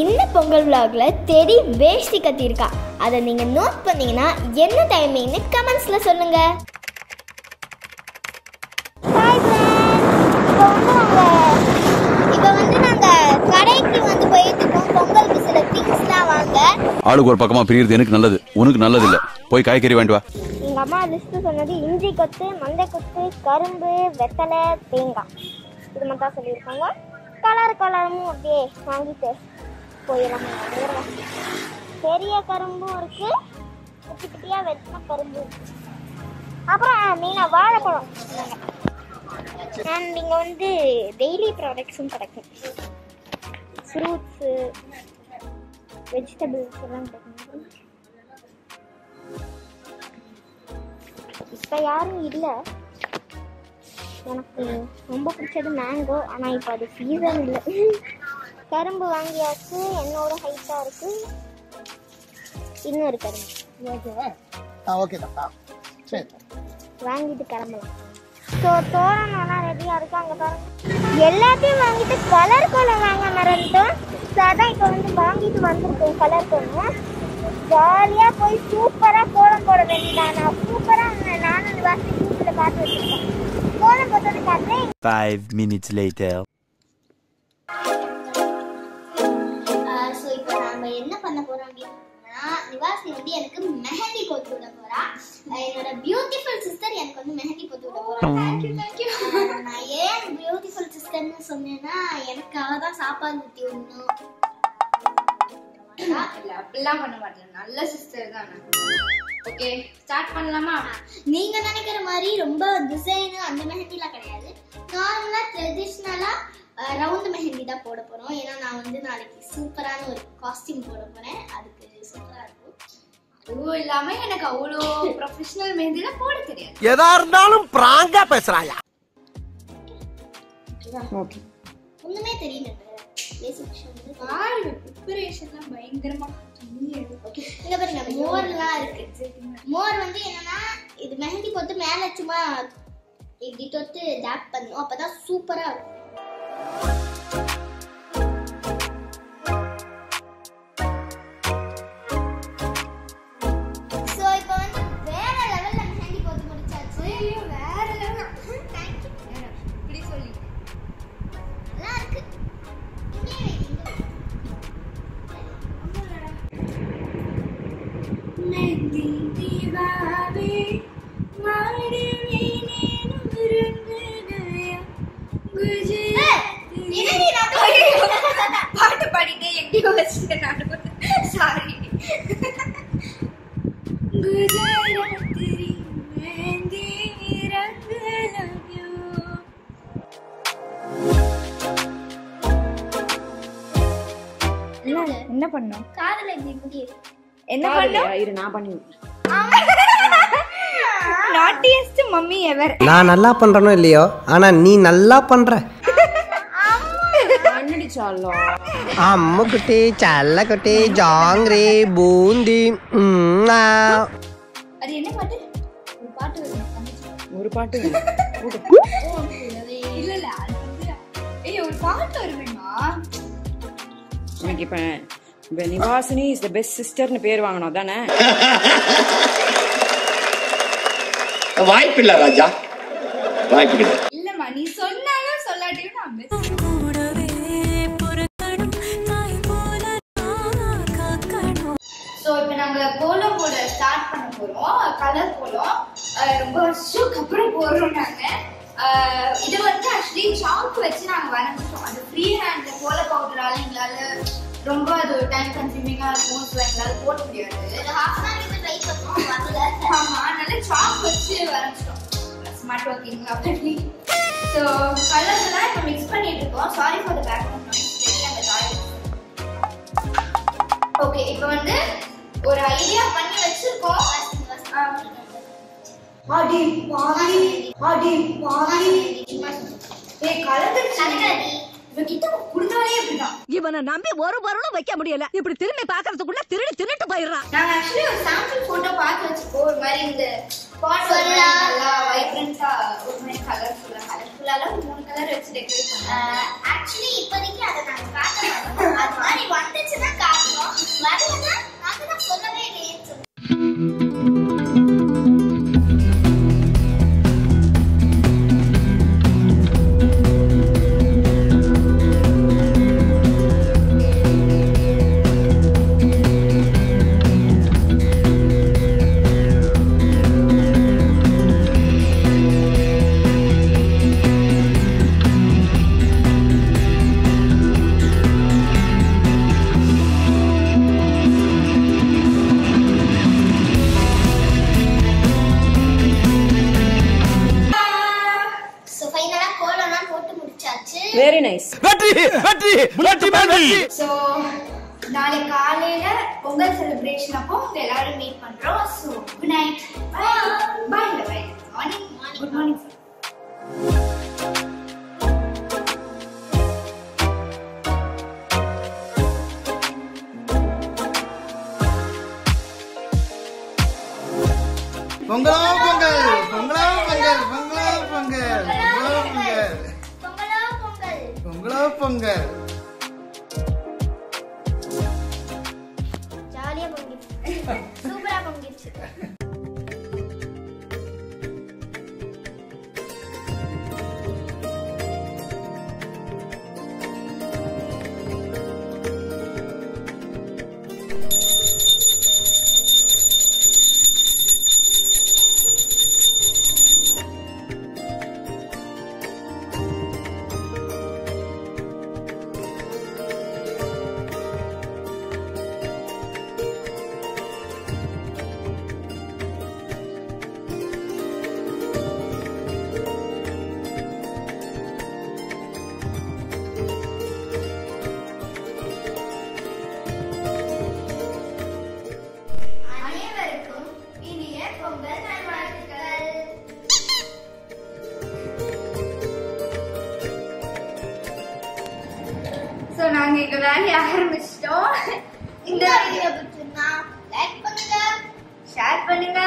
இந்த பொங்கல் vlogல தெரி வேஷ்டி கட்டியிருக்கா. அதை நீங்க நோட் பண்ணீங்கன்னா என்ன டைமிங்னு கமெண்ட்ஸ்ல சொல்லுங்க. இப்போ வந்து நாங்க கடைக்கு வந்து போயிட்டு இருக்கோம். பொங்கலுக்கு சில திங்ஸ்லாம் வாங்க. ஆளுக்கு ஒரு பக்கமா பிரியுறது எனக்கு நல்லது, உனக்கு நல்லது இல்ல. போய் காய்கறி வாங்கிட்டு வா. எங்க அம்மா லிஸ்ட் சொன்னது இஞ்சி கொத்து, மண்டை கொத்து, கரும்பு, வெத்தலை, தேங்காய், இது மட்டும் தான் சொல்லியிருக்காங்க. கலரும் அப்படியே வாங்கிட்டு போயிடலாம். பெரிய கரும்பும் இருக்கு, குட்டி குட்டியா வெட்டின கரும்பு இருக்கு. அப்புறம் மெயினா வாழைப்பழம். அண்ட் இங்கே வந்து டெய்லி ப்ராடக்ட்ஸும் கிடைக்கும். ஃப்ரூட்ஸு, வெஜிடபிள்ஸ் எல்லாம் கிடைக்கும். இப்போ யாரும் இல்லை. எனக்கு ரொம்ப பிடிச்சது மேங்கோ. ஆனால் இப்போ அது சீசன் இல்லை. கரும்பு வாங்கியாச்சு. என்னோட ஹைட்டாக இருக்கு. இன்னும் ஒரு கரும்பு வாங்கிட்டு கிளம்பலாம். ஸோ தோரணம்லாம் ரெடியாக இருக்கு. அங்கே பாருங்க, எல்லாத்தையும் வாங்கிட்டு கலர் கோலம் வாங்க மறந்துட்டோம். ஸோ அதான் இப்போ வந்து வாங்கிட்டு வந்திருக்கோம் கலர் கோலம். ஜாலியாக போய் சூப்பராக கோலம் போட வேண்டியதான். நான் சூப்பராக நானும் இந்த வாசி யூடியூப்ல பார்த்து வச்சுருக்கேன். கோலம் போட்டது காட்டுறேன். 5 minutes later. ஸோ இப்போ நம்ம என்ன பண்ண போகிறோம் அப்படின்னா, நிவாசி வந்து எனக்கு மெஹந்தி போட்டு விட போகிறா. என்னோட பியூட்டிஃபுல் சிஸ்டர் எனக்கு வந்து மெஹந்தி போட்டு விட போகிறா. நான் ஏன் பியூட்டிஃபுல் சிஸ்டர்னு சொன்னேன்னா, எனக்காக தான் சாப்பாடு ஊற்றி விடணும். அப்படிலாம் பண்ண மாட்டேன், நல்ல சிஸ்டர் தான். ஓகே, ஸ்டார்ட் பண்ணலாமா? நீங்க நினைக்கிற மாதிரி ரொம்ப டிசைன் அந்த மெஹந்திலாம் கிடையாது. நார்மலா ட்ரெடிஷ்னலா ரவுண்ட் மெஹந்தி தான் போட போறோம். ஏன்னா நான் வந்து நாளைக்கு சூப்பரான ஒரு காஸ்டியூம் போட போறேன். அதுக்கு சூப்பரா இருக்கும். அதுவும் இல்லாம எனக்கு அவ்வளோ ப்ரொஃபஷனல் மெஹந்தில போட தெரியாது. எதா இருந்தாலும் பிராங்கா பேசுறாயா? ஓகே, ஒண்ணுமே தெரியல. ப்ரிப்பரேஷன்லாம் பயங்கரமா. இங்க பாருங்க, மோர்லாம் இருக்கு. மோர் வந்து என்னன்னா, இது மெஹந்தி போட்டு மேல சும்மா இப்படி தொட்டு டேப் பண்ணணும். அப்பதான் சூப்பரா இருக்கும். சோ இப்போ வந்து வேற லெவல்ல மெஹந்தி போட்டு முடிச்சாச்சு. வேற லெவல். தேங்க்யூ. இப்படி சொல்லி நல்லா இருக்கு. மெஹந்தி தீவாவே மாடி மேனே நுரங்க கயா பாட்டு பாடிட்டே எங்கேயோ வச்சுட்டேன் நான். சாரி. குஜராத்தி மெஹந்தி ரங்க லவ்யூ. என்ன பண்ணோம்? காதுல இப்படி முடி என்ன பண்ணோம்? இரு, நான் பண்ணி. நாட்டியஸ்ட் மம்மி எவர். நான் நல்லா பண்றனோ இல்லையோ, ஆனா நீ நல்லா பண்ற. அம்மு குட்டி, சல்ல குட்டி, ஜாங்கிரி, பூந்தி. அது என்ன பாட்டு? ஒரு பாட்டு வருது. ஒரு பாட்டு இல்ல இல்ல, அது வந்து ஏய் ஒரு பாட்டு வருவேமா? எனக்கு இப்ப நிவாசினி இஸ் தி பெஸ்ட் சிஸ்டர்னு பேர் வாங்கணும் தானே? வாய்ப்பில்லை ராஜா, வாய்ப்பில்லை. இல்லம்மா, நீ சொன்னாலும் சொல்லாட்டியும் நான் பெஸ்ட். ஸோ இப்போ நாங்கள் கோலம் போட ஸ்டார்ட் பண்ண போகிறோம். கலர் கோலம் ரொம்ப வருஷத்துக்கு அப்புறம் போடுறோம் நாங்கள். இது வந்து ஆக்சுவலி சாக் வச்சு நாங்கள் வரைஞ்சிட்டோம். அது ஃப்ரீ ஹேண்டில் கோல பவுடரால் எங்களால் ரொம்ப அது டைம் கன்சியூமிங்காக இருக்கும். ஸோ எங்களால் போட முடியாது. ஆமாம், அதனால சாக் வச்சு வரைஞ்சிட்டோம். ஸ்மார்ட் ஒர்க்கிங் அப்படி. ஸோ கலர்ஸ் தான் இப்போ மிக்ஸ் பண்ணிட்டு இருக்கோம். Sorry for the background noise. அந்த டாய்லெட். ஓகே, இப்போ வந்து ஒரு ஐடியா பண்ணி வச்சிருக்கோம். அடி பாவி, அடி பாவி. ஏய் கலந்துருச்சு. இவகிட்ட குடுத்தாலே இப்படிதான். இவனை நம்பி ஒரு பொருளும் வைக்க முடியல. இப்படி திரும்பி பாக்குறதுக்குள்ள திருட்டு போயிடுறான். நாங்க ஆக்சுவலி ஒரு சாம்பிள் போட்டோ பார்த்து வச்சிருக்கோம். ஒரு மாதிரி இந்த பாட் நல்லா வைப்ரன்ஸா வச்சு டெக்கரேட் பண்ணுவோம். ஆக்சுவலி இப்போதைக்கு அதை நாங்க காட்ட மாட்டோம். அது மாதிரி வந்துச்சுன்னா காட்டுவோம், வரலன்னா நாங்க தான் சொல்லவே இல்லையேன்னு சொல்லுவோம். Very nice. வெற்றி வெற்றி வெற்றி வெற்றி. சோ நாளை காலையில பொங்கல் செலிப்ரேஷன் அப்போ உங்க எல்லாரும் மீட் பண்றோம். So good night. Bye bye. Morning. Good morning. பொங்கலோ பொங்கல் பொங்கலோ பொங்கல் பொங்கலோ பொங்கல் பொங்கலோ பொங்கல். ஜாலியா பொங்கிச்சு, சூப்பரா பொங்கிச்சு. சோ நாங்க இங்க வேலைய ஆரம்பிச்சிட்டோம். இந்த வீடியோ பிடிச்சிருந்தா லைக் பண்ணுங்க, ஷேர் பண்ணுங்க.